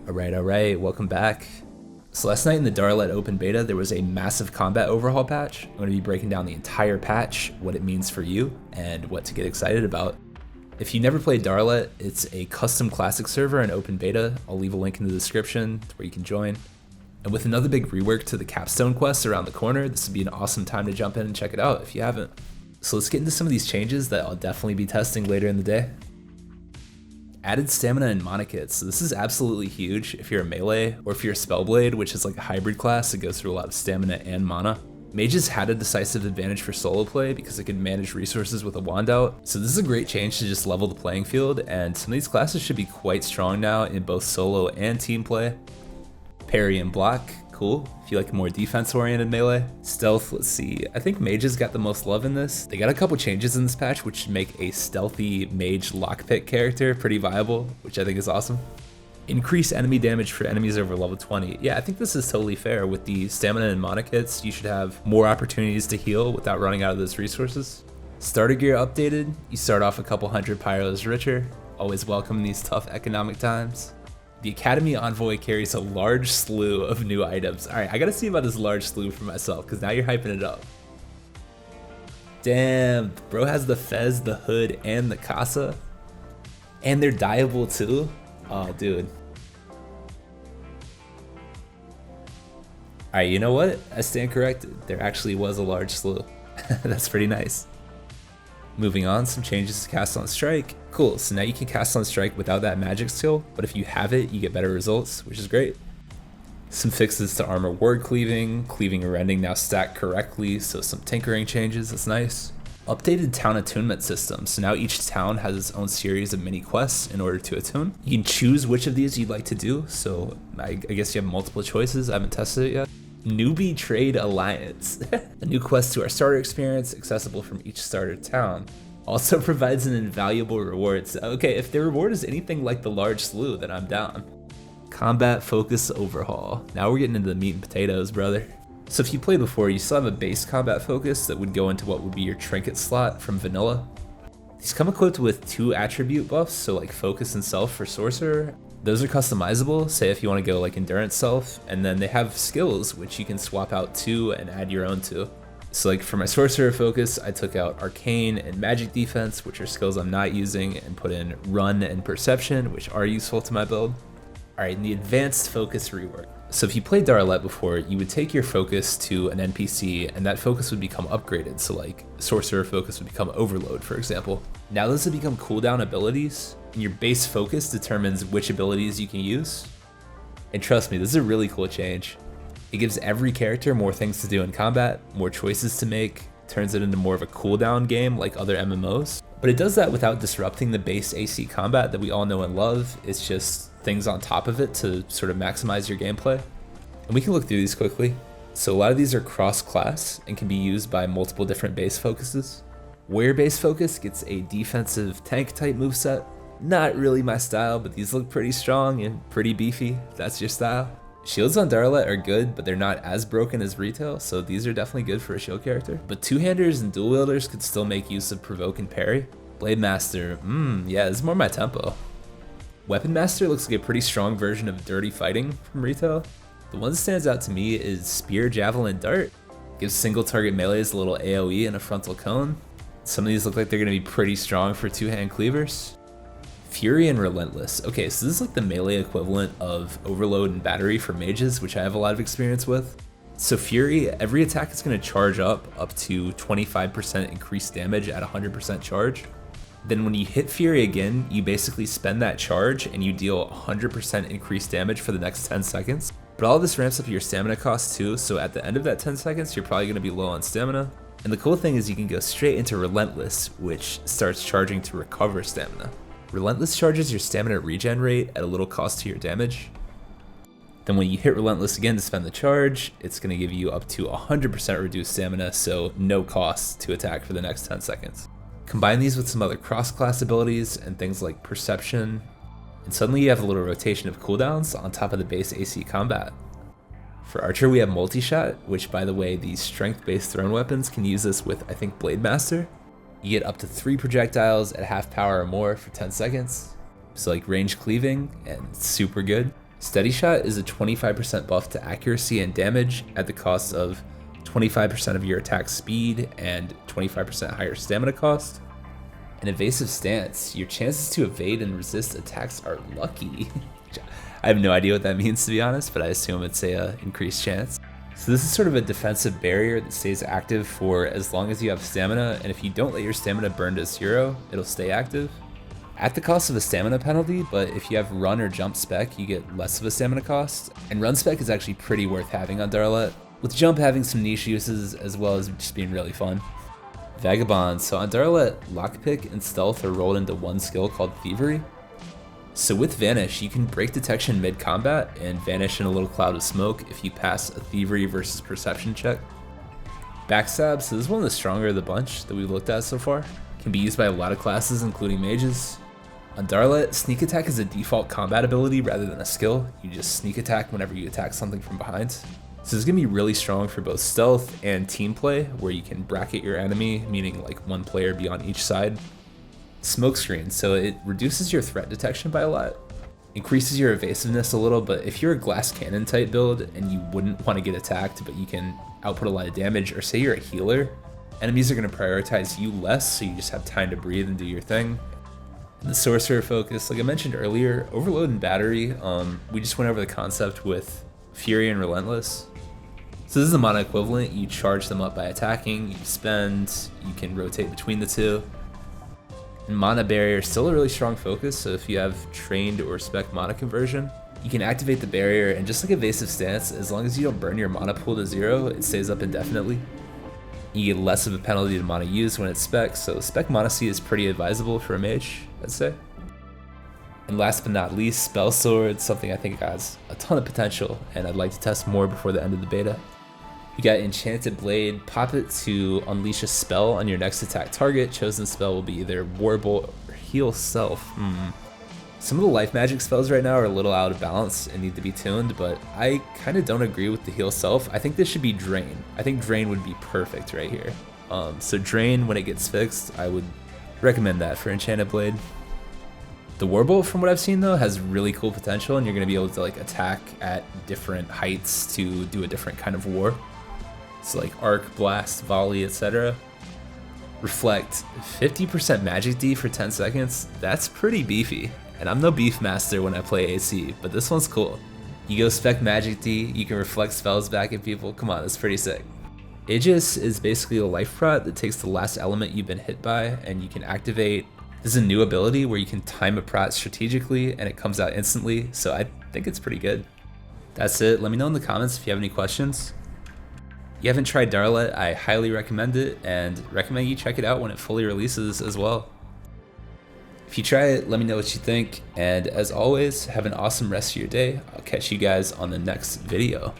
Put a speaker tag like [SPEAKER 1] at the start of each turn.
[SPEAKER 1] Alright, welcome back. So last night in the Daralet open beta, there was a massive Combat Overhaul patch. I'm going to be breaking down the entire patch, what it means for you, and what to get excited about. If you never played Daralet, it's a custom classic server in open beta. I'll leave a link in the description where you can join. And with another big rework to the capstone quest around the corner, this would be an awesome time to jump in and check it out if you haven't. So let's get into some of these changes that I'll definitely be testing later in the day. Added stamina and mana kits. So this is absolutely huge if you're a melee or if you're a Spellblade, which is like a hybrid class that goes through a lot of stamina and mana. Mages had a decisive advantage for solo play because they could manage resources with a wand out. So this is a great change to just level the playing field, and some of these classes should be quite strong now in both solo and team play. Parry and block, cool. If you like a more defense-oriented melee. Stealth, let's see. I think mages got the most love in this. They got a couple changes in this patch which should make a stealthy mage lockpick character pretty viable, which I think is awesome. Increase enemy damage for enemies over level 20. Yeah, I think this is totally fair. With the stamina and mana kits, you should have more opportunities to heal without running out of those resources. Starter gear updated. You start off a couple hundred pyros richer. Always welcome in these tough economic times. The Academy Envoy carries a large slew of new items. Alright, I gotta see about this large slew for myself, because now you're hyping it up. Damn, bro has the fez, the hood, and the casa. And they're dyeable too. Oh, dude. Alright, you know what? I stand corrected. There actually was a large slew. That's pretty nice. Moving on, some changes to cast on strike. Cool, so now you can cast on strike without that magic skill, but if you have it, you get better results, which is great. Some fixes to armor ward cleaving and rending now stack correctly, so some tinkering changes, that's nice. Updated town attunement system, so now each town has its own series of mini quests in order to attune. You can choose which of these you'd like to do, so I guess you have multiple choices, I haven't tested it yet. Newbie Trade Alliance, a new quest to our starter experience, accessible from each starter town. Also provides an invaluable reward. So, okay, if the reward is anything like the large slew, then I'm down. Combat Focus Overhaul. Now we're getting into the meat and potatoes, brother. So if you played before, you still have a base combat focus that would go into what would be your trinket slot from vanilla. These come equipped with 2 attribute buffs, so like focus and self for sorcerer. Those are customizable, say if you want to go like endurance self, and then they have skills which you can swap out to and add your own to. So like for my sorcerer focus, I took out arcane and magic defense, which are skills I'm not using, and put in run and perception, which are useful to my build. Alright, and the advanced focus rework. So if you played Daralet before, you would take your focus to an NPC and that focus would become upgraded. So like sorcerer focus would become overload, for example. Now those have become cooldown abilities, and your base focus determines which abilities you can use. And trust me, this is a really cool change. It gives every character more things to do in combat, more choices to make, turns it into more of a cooldown game like other MMOs. But it does that without disrupting the base AC combat that we all know and love. It's just things on top of it to sort of maximize your gameplay. And we can look through these quickly. So a lot of these are cross-class and can be used by multiple different base focuses. Warrior base focus gets a defensive tank type moveset. Not really my style, but these look pretty strong and pretty beefy, if that's your style. Shields on Daralet are good, but they're not as broken as retail, so these are definitely good for a shield character. But two-handers and dual wielders could still make use of provoke and parry. Blade Master, yeah, this is more my tempo. Weapon Master looks like a pretty strong version of dirty fighting from retail. The one that stands out to me is Spear, Javelin, Dart. Gives single target melees a little AoE and a frontal cone. Some of these look like they're going to be pretty strong for two-hand cleavers. Fury and Relentless. Okay, so this is like the melee equivalent of Overload and Battery for mages, which I have a lot of experience with. So Fury, every attack is going to charge up to 25% increased damage at 100% charge. Then when you hit Fury again, you basically spend that charge and you deal 100% increased damage for the next 10 seconds. But all of this ramps up your stamina cost too, so at the end of that 10 seconds, you're probably going to be low on stamina. And the cool thing is you can go straight into Relentless, which starts charging to recover stamina. Relentless charges your stamina regen rate at a little cost to your damage. Then when you hit Relentless again to spend the charge, it's going to give you up to 100% reduced stamina, so no cost to attack for the next 10 seconds. Combine these with some other cross-class abilities and things like Perception, and suddenly you have a little rotation of cooldowns on top of the base AC combat. For Archer we have Multi-Shot, which by the way, these strength-based thrown weapons can use this with, I think, Blade Master. You get up to 3 projectiles at half power or more for 10 seconds. So like range cleaving, and it's super good. Steady Shot is a 25% buff to accuracy and damage at the cost of 25% of your attack speed and 25% higher stamina cost. An Evasive Stance, your chances to evade and resist attacks are lucky. I have no idea what that means, to be honest, but I assume it's a increased chance. So this is sort of a defensive barrier that stays active for as long as you have stamina, and if you don't let your stamina burn to 0, it'll stay active. At the cost of a stamina penalty, but if you have run or jump spec, you get less of a stamina cost, and run spec is actually pretty worth having on Daralet, with jump having some niche uses as well as just being really fun. Vagabond, so on Daralet, Lockpick and Stealth are rolled into one skill called Thievery. So with Vanish, you can break detection mid-combat and vanish in a little cloud of smoke if you pass a Thievery versus Perception check. Backstab, so this is one of the stronger of the bunch that we've looked at so far. Can be used by a lot of classes, including mages. On Daralet, Sneak Attack is a default combat ability rather than a skill. You just sneak attack whenever you attack something from behind. So it's going to be really strong for both stealth and team play, where you can bracket your enemy, meaning like one player be on each side. Smokescreen, so it reduces your threat detection by a lot, increases your evasiveness a little, but if you're a glass cannon type build and you wouldn't want to get attacked but you can output a lot of damage, or say you're a healer, enemies are going to prioritize you less, so you just have time to breathe and do your thing. And the sorcerer focus, like I mentioned earlier, overload and battery, we just went over the concept with Fury and Relentless. So this is the mana equivalent. You charge them up by attacking, you spend, you can rotate between the two. And mana barrier is still a really strong focus, so if you have trained or spec mana conversion, you can activate the barrier, and just like Evasive Stance, as long as you don't burn your mana pool to 0, it stays up indefinitely. You get less of a penalty to mana use when it's spec, so spec mana C is pretty advisable for a mage, I'd say. And last but not least, Spellsword, something I think has a ton of potential, and I'd like to test more before the end of the beta. You got Enchanted Blade, pop it to unleash a spell on your next attack target. Chosen spell will be either Warbolt or Heal Self. Some of the life magic spells right now are a little out of balance and need to be tuned, but I kind of don't agree with the Heal Self. I think this should be Drain. I think Drain would be perfect right here. So Drain, when it gets fixed, I would recommend that for Enchanted Blade. The Warbolt, from what I've seen though, has really cool potential, and you're going to be able to like attack at different heights to do a different kind of war. So like arc, blast, volley, etc. Reflect, 50% magic D for 10 seconds, that's pretty beefy. And I'm no beef master when I play AC, but this one's cool. You go spec magic D, you can reflect spells back at people, come on, that's pretty sick. Aegis is basically a life prot that takes the last element you've been hit by, and you can activate. This is a new ability where you can time a prot strategically and it comes out instantly, so I think it's pretty good. That's it, let me know in the comments if you have any questions. If you haven't tried Daralet, I highly recommend it, and recommend you check it out when it fully releases as well. If you try it, let me know what you think, and as always, have an awesome rest of your day. I'll catch you guys on the next video.